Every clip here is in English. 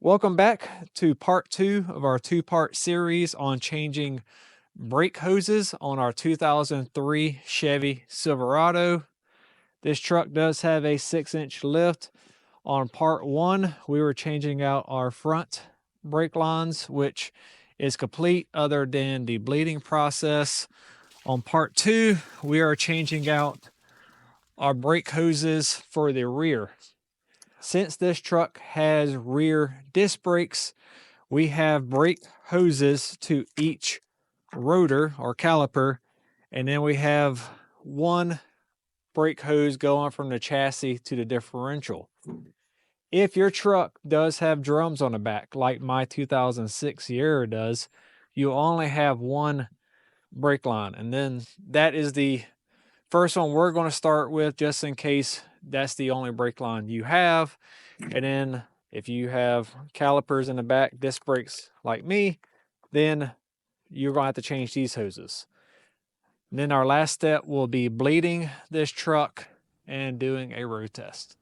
Welcome back to part 2 of our 2-part series on changing brake hoses on our 2003 Chevy Silverado. This truck does have a 6-inch lift. On part 1, we were changing out our front brake lines, which is complete other than the bleeding process. On part 2, we are changing out our brake hoses for the rear. Since this truck has rear disc brakes, we have brake hoses to each rotor or caliper, and then we have one brake hose going from the chassis to the differential. If your truck does have drums on the back, like my 2006 Sierra does, you only have one brake line, and then that is the first one we're going to start with, just in case that's the only brake line you have. And then if you have calipers in the back, disc brakes like me, then you're going to have to change these hoses. And then our last step will be bleeding this truck and doing a road test.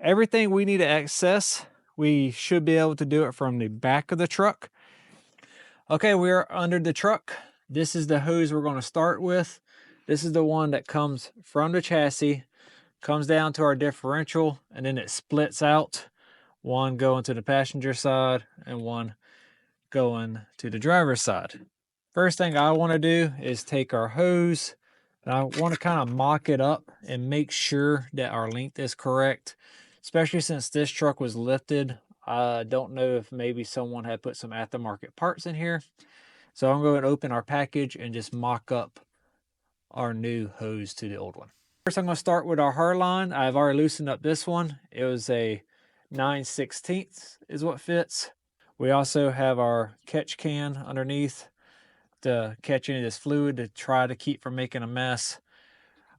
Everything we need to access, we should be able to do it from the back of the truck. Okay, we're under the truck. This is the hose we're going to start with. This is the one that comes from the chassis, comes down to our differential, and then it splits out. One going to the passenger side and one going to the driver's side. First thing I want to do is take our hose, and I want to kind of mock it up and make sure that our length is correct, especially since this truck was lifted. I don't know if maybe someone had put some aftermarket parts in here. So I'm going to open our package and just mock up our new hose to the old one. First, I'm going to start with our hard line. I've already loosened up this one. It was a 9/16 is what fits. We also have our catch can underneath to catch any of this fluid to try to keep from making a mess.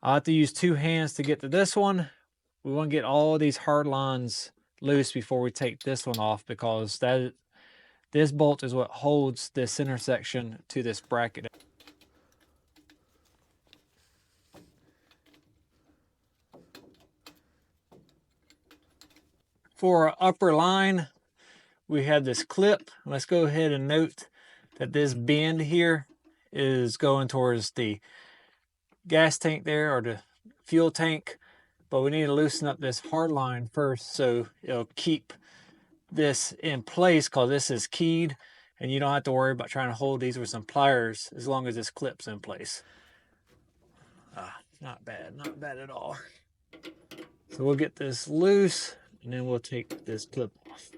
I have to use 2 hands to get to this one. We want to get all these hard lines loose before we take this one off, because this bolt is what holds this intersection to this bracket. For our upper line, we have this clip. Let's go ahead and note that this bend here is going towards the gas tank there, or the fuel tank, but we need to loosen up this hard line first so it'll keep this in place, because this is keyed and you don't have to worry about trying to hold these with some pliers as long as this clip's in place. Not bad at all. So we'll get this loose and then we'll take this clip off.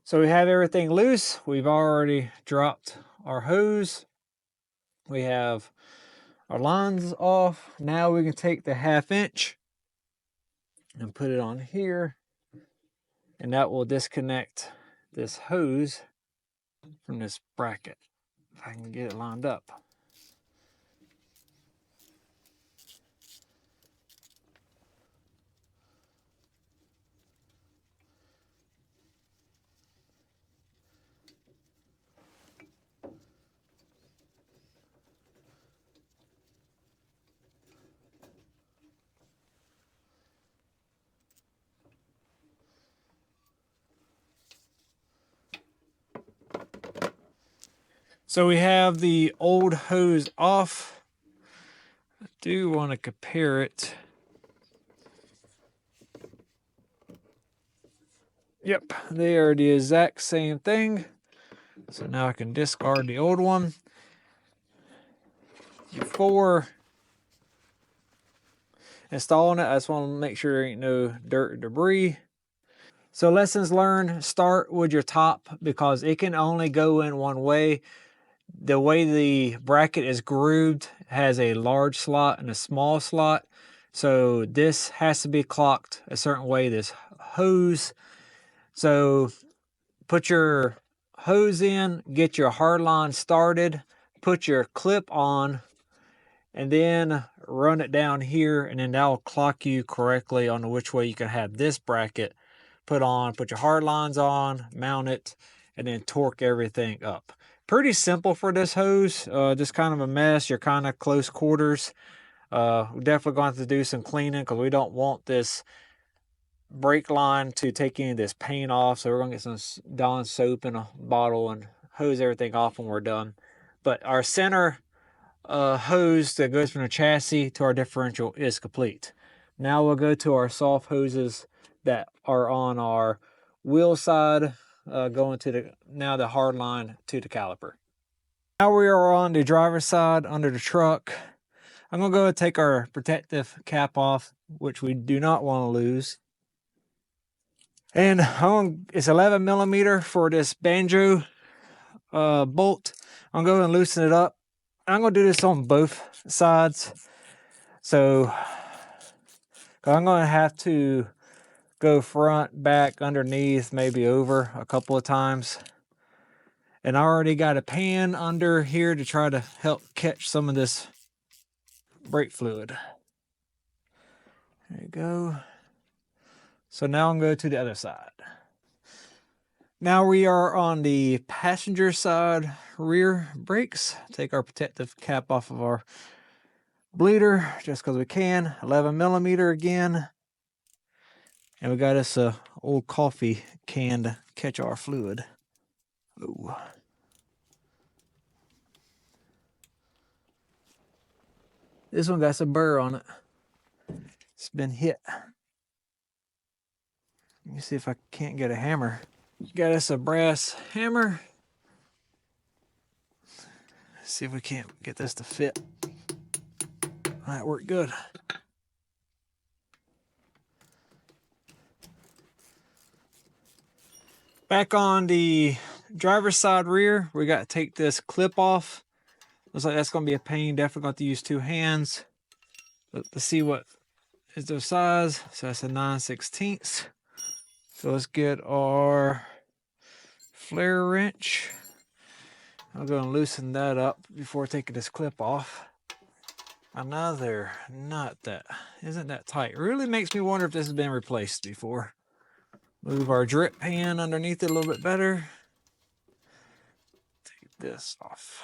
So we have everything loose. We've already dropped our hose. We have our lines off. Now we can take the 1/2 inch and put it on here, and that will disconnect this hose from this bracket. If I can get it lined up. So we have the old hose off. I do want to compare it. Yep, they are the exact same thing. So now I can discard the old one. Before installing it, I just want to make sure there ain't no dirt or debris. So lessons learned, start with your top, because it can only go in one way. The way the bracket is grooved has a large slot and a small slot. So this has to be clocked a certain way, this hose. So put your hose in, get your hard line started, put your clip on, and then run it down here, and then that'll clock you correctly on which way you can have this bracket put on. Put your hard lines on, mount it, and then torque everything up. Pretty simple for this hose, just kind of a mess. You're kind of close quarters. We're definitely going to have to do some cleaning because we don't want this brake line to take any of this paint off. So we're going to get some Dawn soap in a bottle and hose everything off when we're done. But our center hose that goes from the chassis to our differential is complete. Now we'll go to our soft hoses that are on our wheel side, going to the hard line to the caliper. Now we are on the driver's side under the truck. I'm gonna go and take our protective cap off, which we do not want to lose. And it's 11 millimeter for this banjo bolt. I'm going to loosen it up. I'm going to do this on both sides. So I'm going to have to go front, back, underneath, maybe over a couple of times. And I already got a pan under here to try to help catch some of this brake fluid. There you go. So now I'm going to the other side. Now we are on the passenger side rear brakes. Take our protective cap off of our bleeder just because we can. 11 millimeter again. And we got us a old coffee can to catch our fluid. Ooh. This one got some burr on it. It's been hit. Let me see if I can't get a hammer. Got us a brass hammer. Let's see if we can't get this to fit. That worked good. Back on the driver's side rear, we got to take this clip off. Looks like that's going to be a pain. Definitely going to use two hands. But let's see what is their size. So that's a 9/16. So let's get our flare wrench. I'm going to loosen that up before taking this clip off. Another nut that isn't that tight. It really makes me wonder if this has been replaced before. Move our drip pan underneath it a little bit better. Take this off.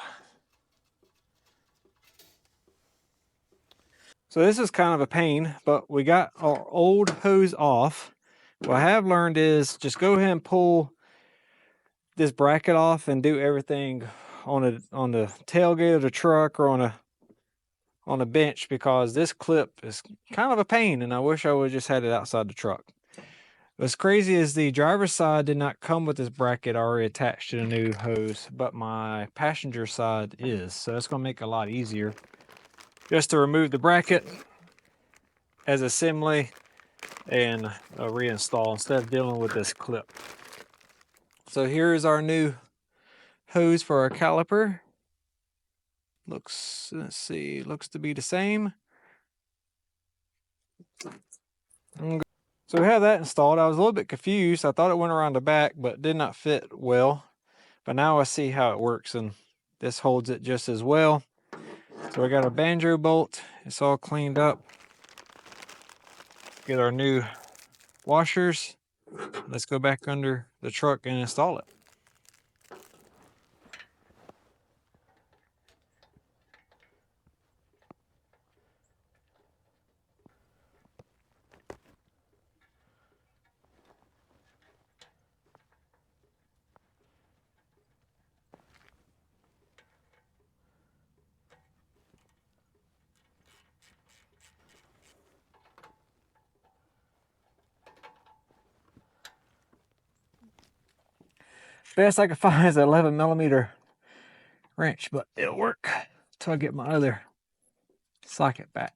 So this is kind of a pain, but we got our old hose off. What I have learned is just go ahead and pull this bracket off and do everything on the tailgate of the truck or on a bench, because this clip is kind of a pain and I wish I would have just had it outside the truck. What's crazy is the driver's side did not come with this bracket already attached to the new hose, but my passenger side is. So that's going to make it a lot easier just to remove the bracket as assembly and reinstall instead of dealing with this clip. So here's our new hose for our caliper. Looks, let's see, looks to be the same. So we have that installed. I was a little bit confused. I thought it went around the back, but it did not fit well. But now I see how it works, and this holds it just as well. So we got our banjo bolt. It's all cleaned up. Get our new washers. Let's go back under the truck and install it. Best I can find is an 11 millimeter wrench, but it'll work until I get my other socket back.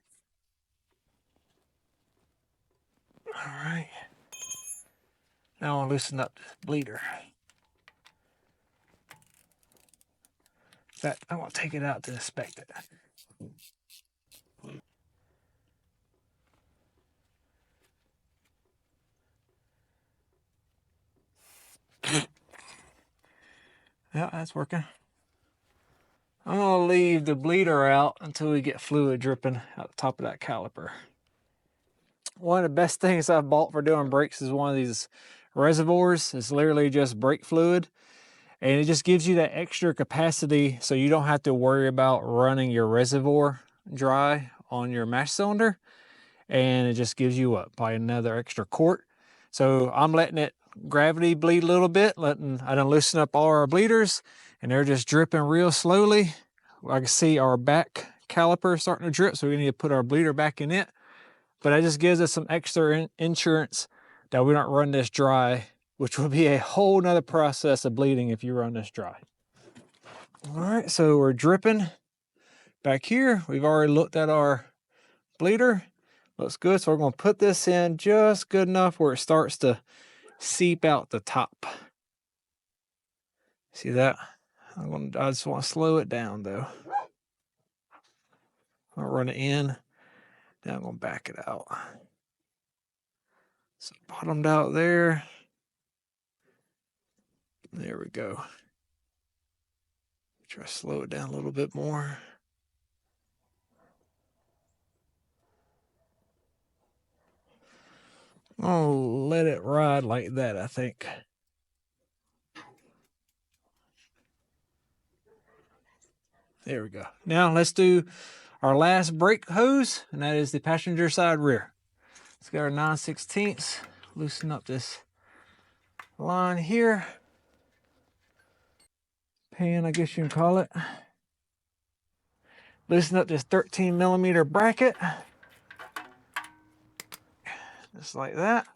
All right. Now I'll loosen up this bleeder. In fact, I'm gonna take it out to inspect it. Yeah, that's working. I'm gonna leave the bleeder out until we get fluid dripping out the top of that caliper. One of the best things I've bought for doing brakes is one of these reservoirs. It's literally just brake fluid, and it just gives you that extra capacity so you don't have to worry about running your reservoir dry on your mash cylinder. And it just gives you what, probably another extra quart. So I'm letting it gravity bleed a little bit, I done loosen up all our bleeders, and they're just dripping real slowly. I can see our back caliper starting to drip, so we need to put our bleeder back in it. But that just gives us some extra insurance that we don't run this dry, which will be a whole nother process of bleeding if you run this dry. All right, so we're dripping back here. We've already looked at our bleeder. Looks good, so we're going to put this in just good enough where it starts to seep out the top. See that? I just want to slow it down though. I'll run it in, then I'm going to back it out. So bottomed out there. There we go. Try to slow it down a little bit more. I'll let it ride like that, I think. There we go. Now let's do our last brake hose, and that is the passenger side rear. Let's get our 9/16. Loosen up this line here. Pan, I guess you can call it. Loosen up this 13mm bracket. Just like that.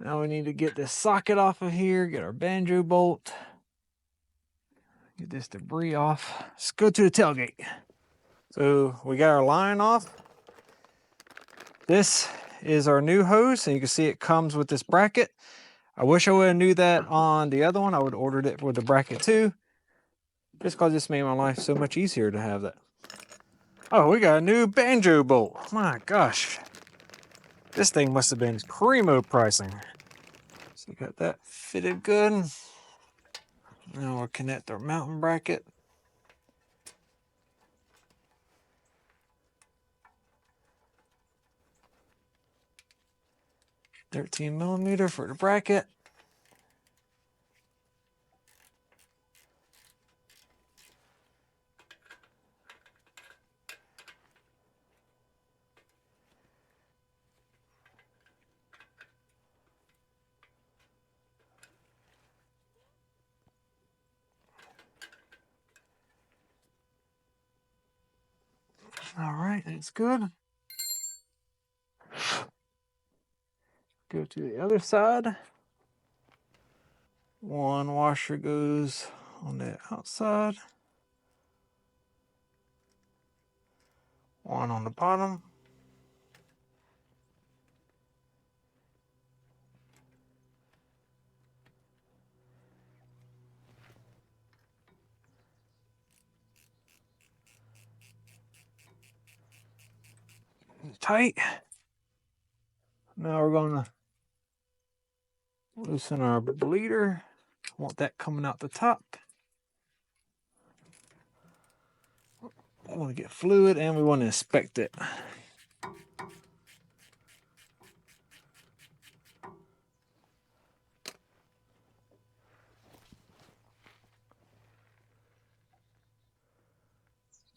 Now we need to get this socket off of here, get our banjo bolt, get this debris off. Let's go to the tailgate. So we got our line off. This is our new hose, and you can see it comes with this bracket. I wish I would have knew that on the other one. I would have ordered it with the bracket too, just because this made my life so much easier to have that. Oh, we got a new banjo bolt. My gosh. This thing must have been primo pricing. So got that fitted good. Now we'll connect our mounting bracket. $13mm for the bracket. All right, that's good. Go to the other side. One washer goes on the outside. One on the bottom. Tight. Now we're going to loosen our bleeder. Want that coming out the top. I want to get fluid, and we want to inspect it.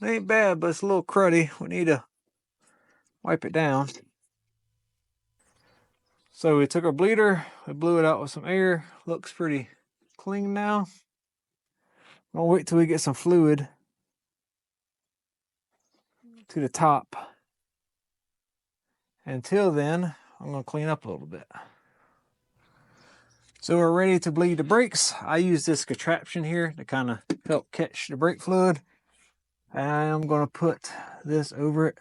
It ain't bad, but it's a little cruddy. We need to wipe it down. So we took our bleeder, we blew it out with some air. Looks pretty clean now. I'll wait till we get some fluid to the top. Until then, I'm going to clean up a little bit. So we're ready to bleed the brakes. I use this contraption here to kind of help catch the brake fluid. I'm going to put this over it.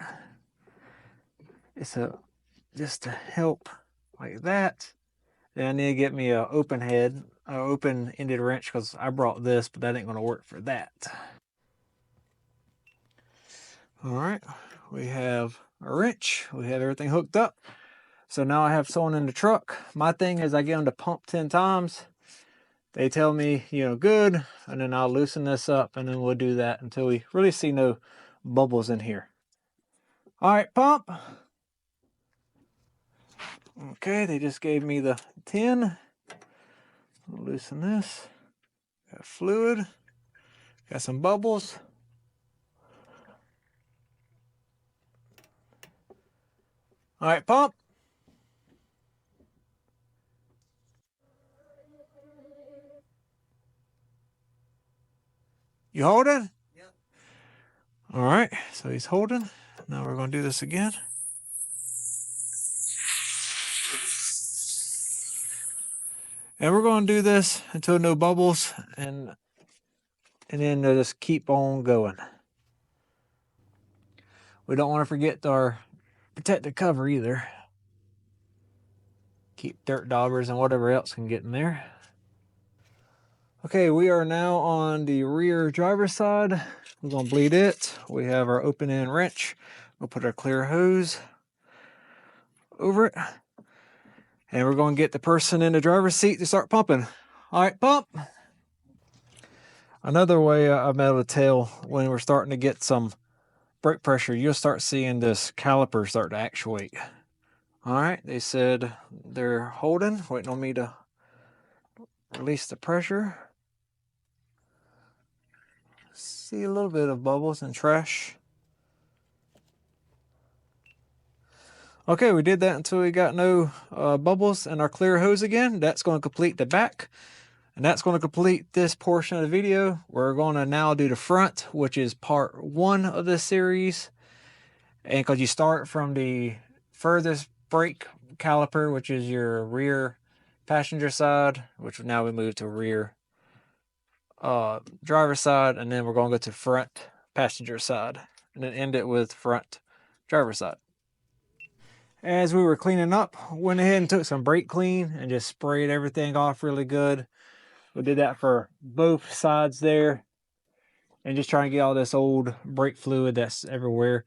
It's just to help like that. Then I need to get me an open-ended wrench, because I brought this, but that ain't going to work for that. All right, we have a wrench. We have everything hooked up. So now I have someone in the truck. My thing is I get them to pump 10 times they tell me, you know, good, and then I'll loosen this up, and then we'll do that until we really see no bubbles in here. All right, pump. Okay, they just gave me the 10. I'll loosen this. Got fluid. Got some bubbles. All right, pump. You holding? Yep. All right, so he's holding. Now we're going to do this again. And we're going to do this until no bubbles, and then they'll just keep on going. We don't want to forget our protective cover either. Keep dirt daubers and whatever else can get in there. Okay, we are now on the rear driver's side. We're going to bleed it. We have our open end wrench. We'll put our clear hose over it. And we're going to get the person in the driver's seat to start pumping. All right, pump. Another way I'm able to tell when we're starting to get some brake pressure, you'll start seeing this caliper start to actuate. All right, they said they're holding, waiting on me to release the pressure. See a little bit of bubbles and trash. Okay, we did that until we got no bubbles in our clear hose again. That's going to complete the back. And that's going to complete this portion of the video. We're going to now do the front, which is part 1 of this series. And because you start from the furthest brake caliper, which is your rear passenger side, which now we move to rear driver side, and then we're going to go to front passenger side, and then end it with front driver side. As we were cleaning up, went ahead and took some brake clean and just sprayed everything off really good. We did that for both sides there, and just trying to get all this old brake fluid that's everywhere.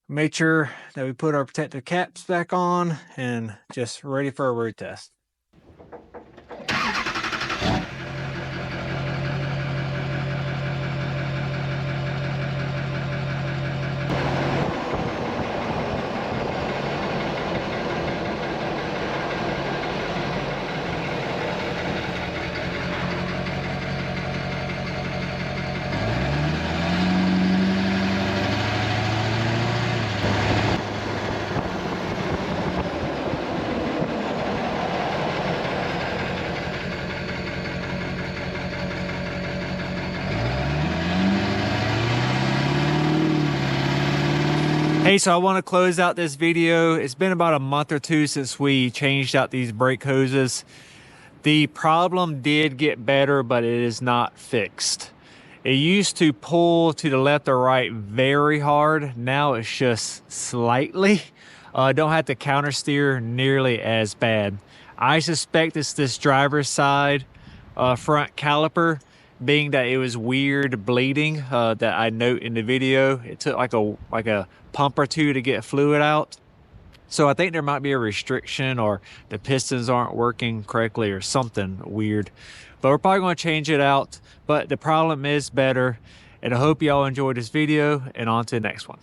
Made sure that we put our protective caps back on and just ready for a road test. Hey, so I want to close out this video. It's been about a month or two since we changed out these brake hoses. The problem did get better, but it is not fixed. It used to pull to the left or right very hard. Now it's just slightly. Don't have to counter steer nearly as bad. I suspect it's this driver's side front caliper, being that it was weird bleeding that I note in the video. It took like a pump or two to get fluid out. So I think there might be a restriction, or the pistons aren't working correctly or something weird. But we're probably going to change it out. But the problem is better. And I hope y'all enjoyed this video, and on to the next one.